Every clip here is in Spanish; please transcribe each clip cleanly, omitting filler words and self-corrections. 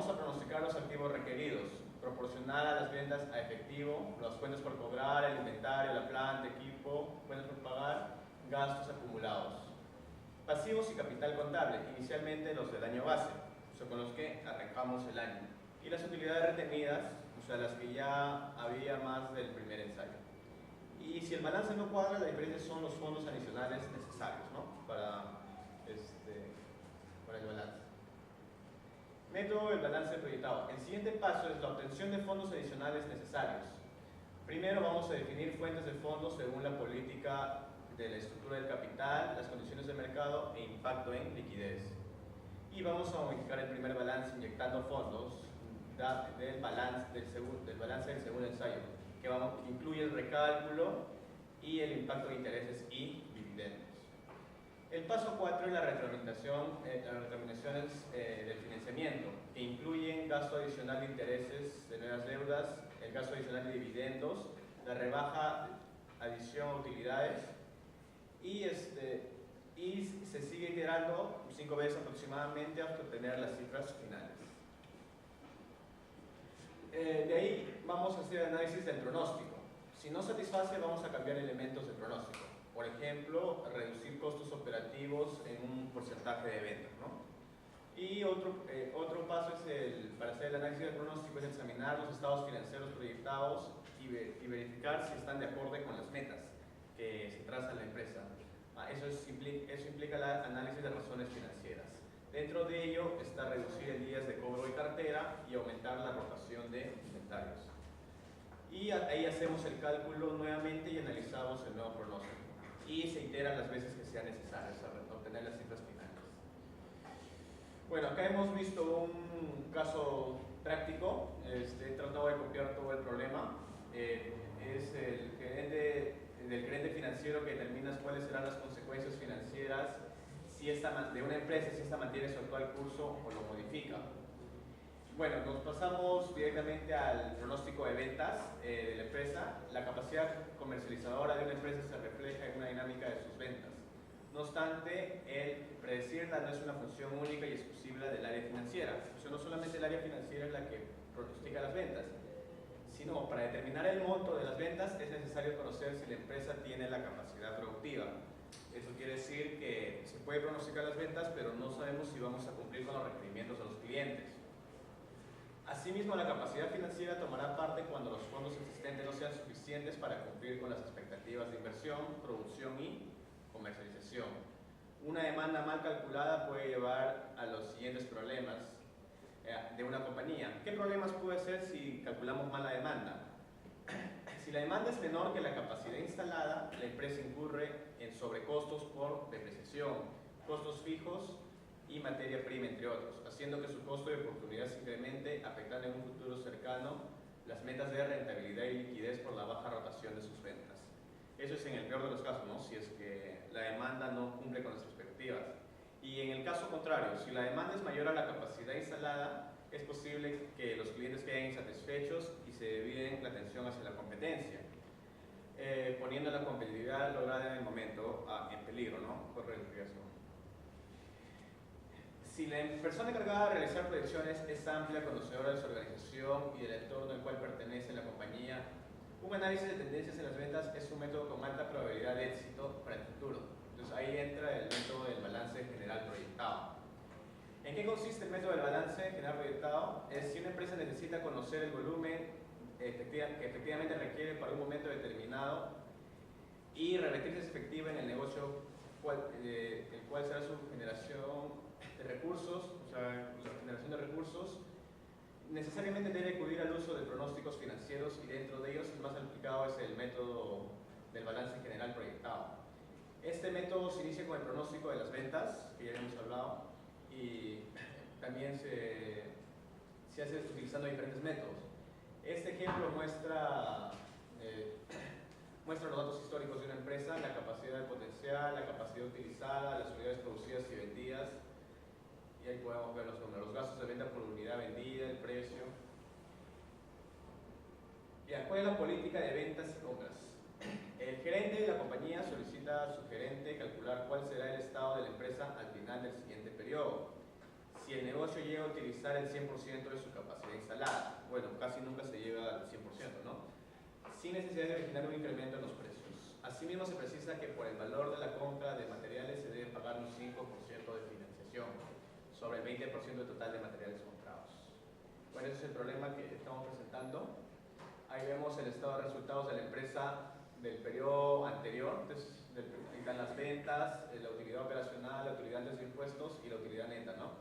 vamos a pronosticar los activos requeridos, proporcionar a las ventas a efectivo, las cuentas por cobrar, el inventario, la planta, equipo, cuentas por pagar, gastos acumulados. Pasivos y capital contable, inicialmente los del año base, o sea, con los que arrancamos el año. Y las utilidades retenidas, o sea, las que ya había más del primer ensayo. Y si el balance no cuadra, la diferencia son los fondos adicionales necesarios, ¿no? para el balance. Método del balance proyectado. El siguiente paso es la obtención de fondos adicionales necesarios. Primero vamos a definir fuentes de fondos según la política de la estructura del capital, las condiciones de mercado e impacto en liquidez. Y vamos a modificar el primer balance inyectando fondos del balance del segundo ensayo, que incluye el recálculo y el impacto de intereses y dividendos. El paso 4 es la retroalimentaciones del financiamiento, que incluyen gasto adicional de intereses de nuevas deudas, el gasto adicional de dividendos, la rebaja, adición a utilidades, y se sigue iterando 5 veces aproximadamente hasta obtener las cifras finales. De ahí vamos a hacer el análisis del pronóstico. Si no satisface, vamos a cambiar elementos del pronóstico. Por ejemplo, reducir costos operativos en un porcentaje de ventas, ¿no? Y otro paso para hacer el análisis del pronóstico es examinar los estados financieros proyectados y verificar si están de acuerdo con las metas que se traza la empresa. Eso implica el análisis de razones financieras. Dentro de ello está reducir el días de cobro de cartera y aumentar la rotación de inventarios. Y ahí hacemos el cálculo nuevamente y analizamos el nuevo pronóstico. Y se iteran las veces que sean necesarias para obtener las cifras finales. Bueno, acá hemos visto un caso práctico. He tratado de copiar todo el problema. Es el gerente financiero que determina cuáles serán las consecuencias financieras de una empresa si esta mantiene su actual curso o lo modifica. Bueno, nos pasamos directamente al pronóstico de ventas de la empresa. La capacidad comercializadora de una empresa se refleja en una dinámica de sus ventas. No obstante, el predecirla no es una función única y exclusiva del área financiera. O sea, no solamente el área financiera es la que pronostica las ventas, sino para determinar el monto de las ventas es necesario conocer si la empresa tiene la capacidad productiva. Eso quiere decir que se puede pronosticar las ventas, pero no sabemos si vamos a cumplir con los requerimientos de los clientes. Asimismo, la capacidad financiera tomará parte cuando los fondos existentes no sean suficientes para cumplir con las expectativas de inversión, producción y comercialización. Una demanda mal calculada puede llevar a los siguientes problemas de una compañía. ¿Qué problemas puede ser si calculamos mal la demanda? Si la demanda es menor que la capacidad instalada, la empresa incurre en sobrecostos por depreciación, costos fijos y materia prima, entre otros, haciendo que su costo de oportunidad se incremente, afectando en un futuro cercano las metas de rentabilidad y liquidez por la baja rotación de sus ventas. Eso es en el peor de los casos, ¿no? Si es que la demanda no cumple con las expectativas. Y en el caso contrario, si la demanda es mayor a la capacidad instalada, es posible que los clientes queden insatisfechos y se desvíen la atención hacia la competencia, poniendo la competitividad lograda en el momento en peligro, ¿no? Corre el riesgo. Si la persona encargada de realizar proyecciones es amplia, conocedora de su organización y del entorno al cual pertenece la compañía, un análisis de tendencias en las ventas es un método con alta probabilidad de éxito para el futuro. Entonces ahí entra el método del balance general proyectado. ¿En qué consiste el método del balance general proyectado? Es si una empresa necesita conocer el volumen que efectivamente requiere para un momento determinado y revertirse efectiva en el negocio el cual será su generación de recursos, o sea, la generación de recursos, necesariamente debe acudir al uso de pronósticos financieros y dentro de ellos el más aplicado es el método del balance general proyectado. Este método se inicia con el pronóstico de las ventas, que ya hemos hablado, y también se hace utilizando diferentes métodos. Este ejemplo muestra los datos históricos de una empresa, la capacidad de potencial, la capacidad utilizada, las unidades producidas y vendidas, y ahí podemos ver los números, los gastos de venta por unidad vendida, el precio. ¿Cuál es la política de ventas y compras? El gerente de la compañía solicita a su gerente calcular cuál será el estado de la empresa al final del siguiente periodo. si el negocio llega a utilizar el 100% de su capacidad instalada. Bueno, casi nunca se llega al 100%, ¿no? Sin necesidad de originar un incremento en los precios. Asimismo, se precisa que por el valor de la compra de materiales se debe pagar un 5% de financiación sobre el 20% total de materiales comprados. Bueno, ese es el problema que estamos presentando. Ahí vemos el estado de resultados de la empresa del periodo anterior. Entonces, ahí están las ventas, la utilidad operacional, la utilidad antes de impuestos y la utilidad neta, ¿no?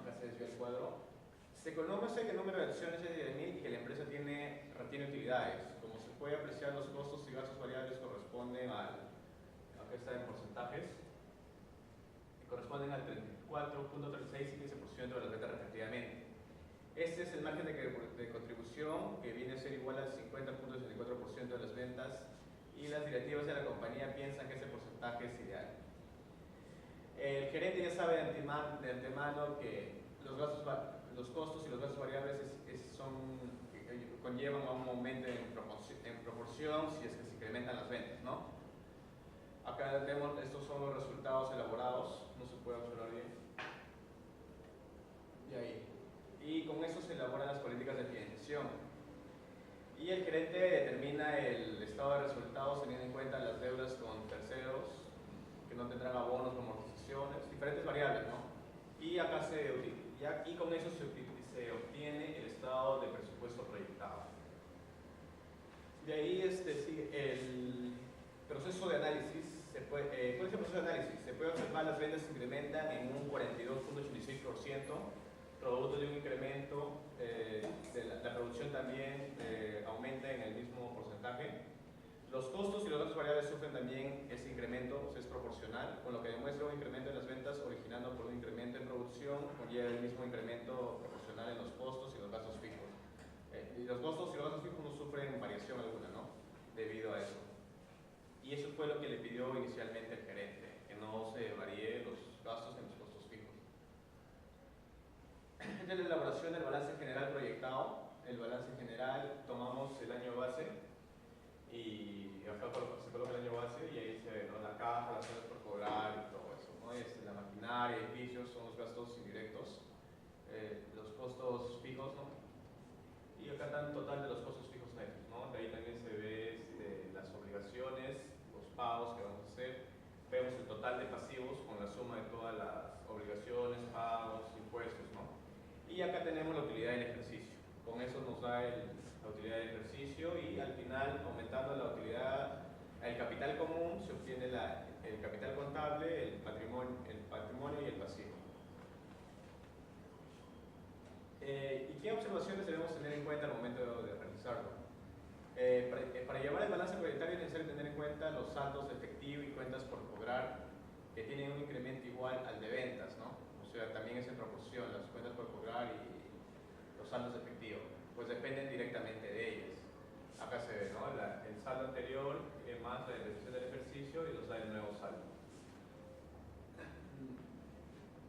Acá se desvía el cuadro. Se conoce que el número de acciones es de 10.000 y que la empresa retiene utilidades. Como se puede apreciar, los costos y gastos variables corresponden acá está en porcentajes, corresponden al 34.36 y 15% de las ventas respectivamente. Este es el margen de contribución, que viene a ser igual al 50.64% de las ventas, y las directivas de la compañía piensan que ese porcentaje es ideal. El gerente ya sabe de antemano que los costos y los gastos variables conllevan a un aumento en proporción si es que se incrementan las ventas, ¿no? Acá tenemos, estos son los resultados elaborados, no se puede observar bien. Y ahí. Y con eso se elaboran las políticas de financiación. Y el gerente determina el estado de resultados teniendo en cuenta las deudas con terceros, que no tendrán abonos o amortizaciones, diferentes variables, ¿no? Y acá y con eso se obtiene el estado de presupuesto proyectado. De ahí sigue el proceso de análisis. ¿Cuál es el proceso de análisis? Se puede observar las ventas se incrementan en un 42.86%, producto de un incremento de la producción también aumenta en el mismo porcentaje. Los costos y los gastos variables sufren también ese incremento, es proporcional, con lo que demuestra un incremento en las ventas originando por un incremento en producción, conlleva el mismo incremento proporcional en los costos y los gastos fijos. Y los costos y los gastos fijos no sufren variación alguna, ¿no? Debido a eso. Y eso fue lo que le pidió inicialmente el gerente, que no se varíe los gastos en los costos fijos. Esta es la elaboración del balance general proyectado. El balance general, tomamos el año base y acá se coloca el año base y ahí se ve, ¿no?, la caja, las horas por cobrar y todo eso, ¿no? La maquinaria, edificios son los gastos indirectos, los costos fijos, ¿no? Y acá está el total de los costos fijos netos, ¿no? De ahí también se ve las obligaciones, los pagos que vamos a hacer. Vemos el total de pasivos con la suma de todas las obligaciones, pagos, impuestos, ¿no? Y acá tenemos la utilidad del ejercicio. Con eso nos da la utilidad del ejercicio y al final, aumentando la utilidad, el capital común, se obtiene el capital contable, el patrimonio y el pasivo. ¿Y qué observaciones debemos tener en cuenta al momento de realizarlo? Para llevar el balance proyectario es necesario tener en cuenta los saldos de efectivo y cuentas por cobrar, que tienen un incremento igual al de ventas, ¿no? O sea, también es en proporción, las cuentas por cobrar y los saldos de efectivo, pues dependen directamente de ellas. Acá se ve, ¿no?, el saldo anterior más la depreciación del ejercicio y nos da el nuevo saldo.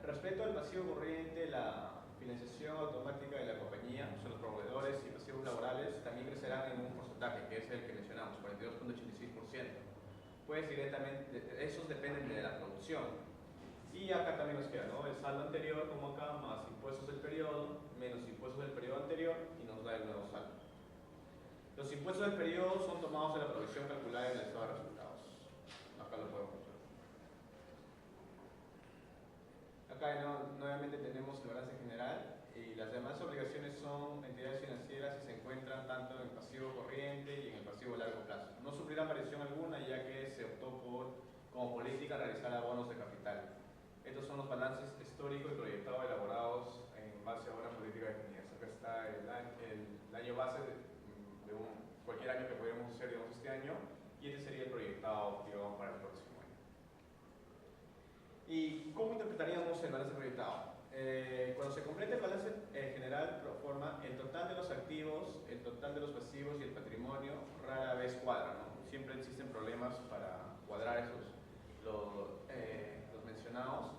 Respecto al pasivo corriente, la financiación automática de la compañía, o sea, los proveedores y pasivos laborales también crecerán en un porcentaje, que es el que mencionamos, 42.86%. Pues directamente, esos dependen de la producción. Y acá también nos queda, ¿no?, el saldo anterior, como acá, más impuestos del periodo, menos impuestos del periodo anterior, y nos da el nuevo saldo. Los impuestos del periodo son tomados de la provisión calculada en el estado de resultados. Acá lo podemos ver. Acá nuevamente tenemos el balance general y las demás obligaciones son entidades financieras y se encuentran tanto en el pasivo corriente y en el pasivo a largo plazo. No sufrirá variación alguna ya que se optó como política realizar abonos de capital. Estos son los balances histórico y proyectado elaborados en base a una política definida. Acá está el año base de cualquier año que podríamos hacer, digamos, este año, y este sería el proyectado, digamos, para el próximo año. ¿Y cómo interpretaríamos el balance proyectado? Cuando se completa el balance general pro forma, el total de los activos, el total de los pasivos y el patrimonio rara vez cuadran, ¿no? Siempre existen problemas para cuadrar los mencionados.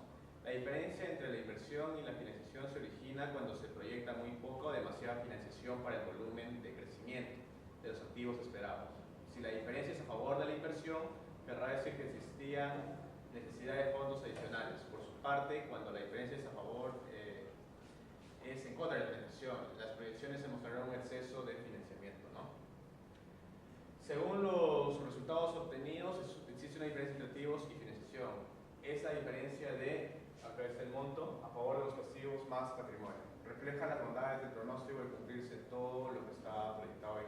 La diferencia entre la inversión y la financiación se origina cuando se proyecta muy poco o demasiada financiación para el volumen de crecimiento de los activos esperados. Si la diferencia es a favor de la inversión, querrá decir que existían necesidad de fondos adicionales por su parte cuando la diferencia es a favor, es en contra de la implementación. Las proyecciones se mostrarán un exceso de financiamiento, ¿no? Según los resultados obtenidos, existe una diferencia entre activos y financiación. Es la diferencia de, acá está el monto, a favor de los pasivos más patrimonio. Refleja las bondades del pronóstico de cumplirse todo lo que está proyectado en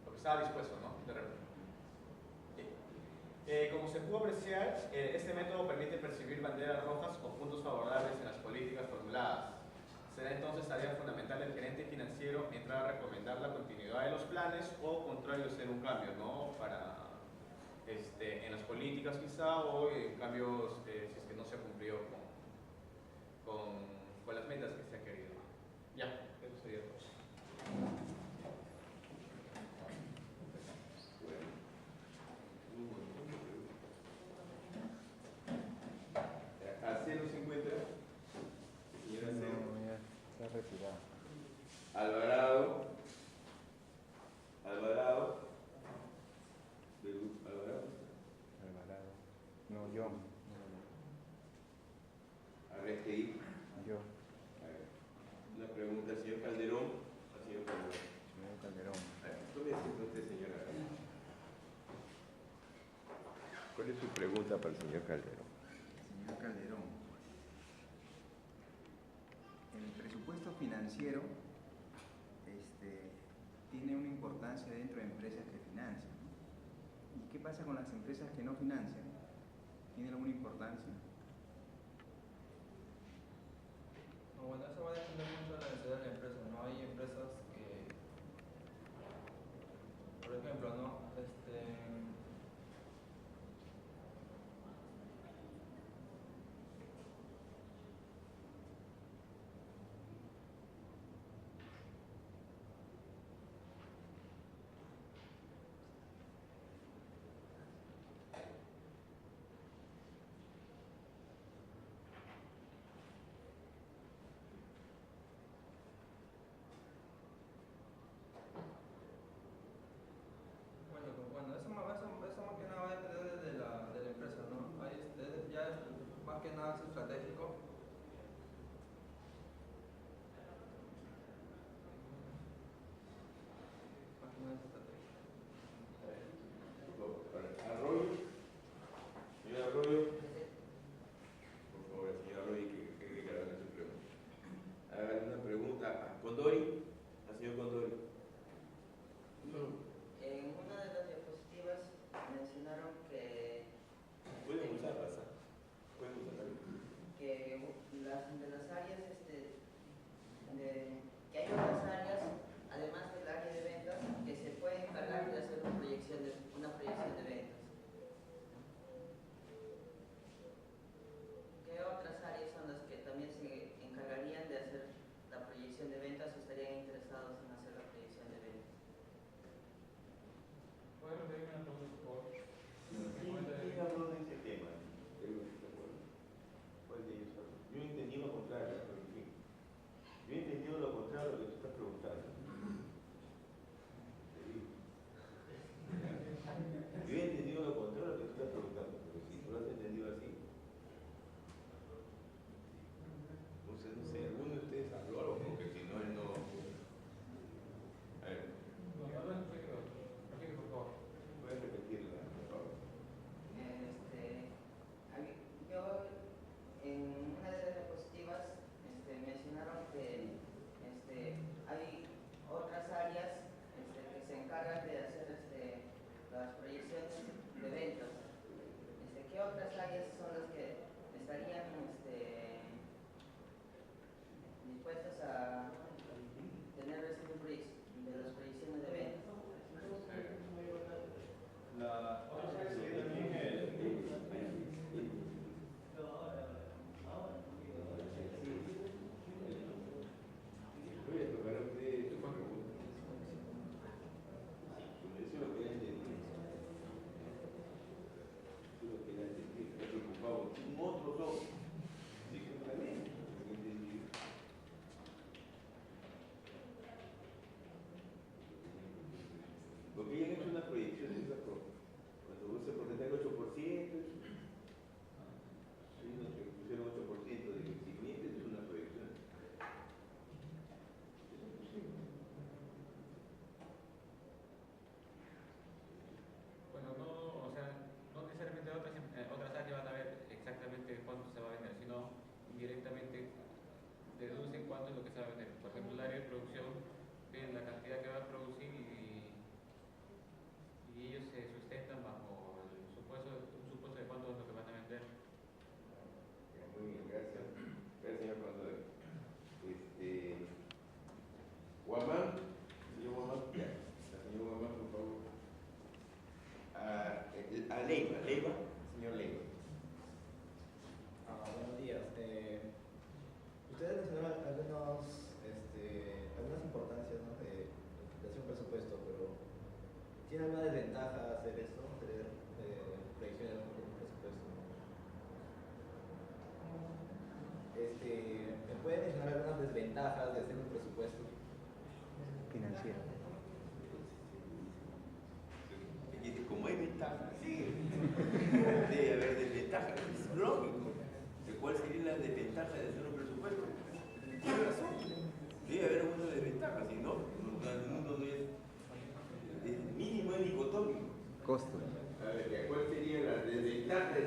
lo que estaba dispuesto, ¿no? De repente. Como se pudo apreciar, este método permite percibir banderas rojas o puntos favorables en las políticas formuladas. Será entonces tarea fundamental del gerente financiero entrar a recomendar la continuidad de los planes o contrario hacer un cambio, ¿no? Para, en las políticas quizá o en cambios si es que no se ha cumplido con las metas que se ha querido. Ya, eso sería todo. ¿Acero se encuentra? Señora Acero. No, ya está retirado. Alvarado. Alvarado. Alvarado. No, yo. Arresti. Yo. Una pregunta al señor Calderón. Al señor Calderón. Señor Calderón. Tome asiento usted, señora. ¿Cuál es su pregunta para el señor Calderón? Señor Calderón. El presupuesto financiero tiene una importancia dentro de empresas que financian, ¿no? ¿Y qué pasa con las empresas que no financian? ¿Tiene alguna importancia? No, bueno, eso va a depender mucho de la necesidad de la empresa, ¿no? Hay empresas que, por ejemplo, ¿no? Bueno, eso más que nada va a depender de la empresa, ¿no? Ahí ya es más que nada es estratégico. Más que nada es estratégico. Arroyo. Señor Arroyo. Por favor, señor Arroyo, que haga su pregunta. Hagan una pregunta a Condori. Al señor Condori. En una de las diapositivas mencionaron que Pueden usar pasar. Pueden usar que de las áreas que hay otras áreas además del área de ventas que se pueden encargar de hacer una proyección de ventas. ¿Qué otras áreas son las que también se encargarían de hacer la proyección de ventas o estarían sea, por ejemplo, el área de producción, ven la cantidad que va a producir y ellos se sustentan bajo un supuesto de cuánto es lo que van a vender. Muy bien, gracias. Gracias, señor Contador. Guamán, señor Guamán, ya. Señor Guamán, por favor. A Leiva, señor Leiva. Buenos días. Ustedes mencionaron algunas importancias, ¿no?, de hacer un presupuesto, pero ¿tiene alguna desventaja hacer esto, hacer proyecciones con un presupuesto? ¿Me pueden mencionar algunas desventajas de hacer un presupuesto Financiero. Como hay ventajas, sí. Debe haber desventajas, es lógico. ¿Cuál sería la desventaja de hacer un presupuesto? Tiene razón. Debe haber alguna desventaja, si no, el mundo no es mínimo, es dicotómico. Costo. A ver, ¿cuál sería la desventaja de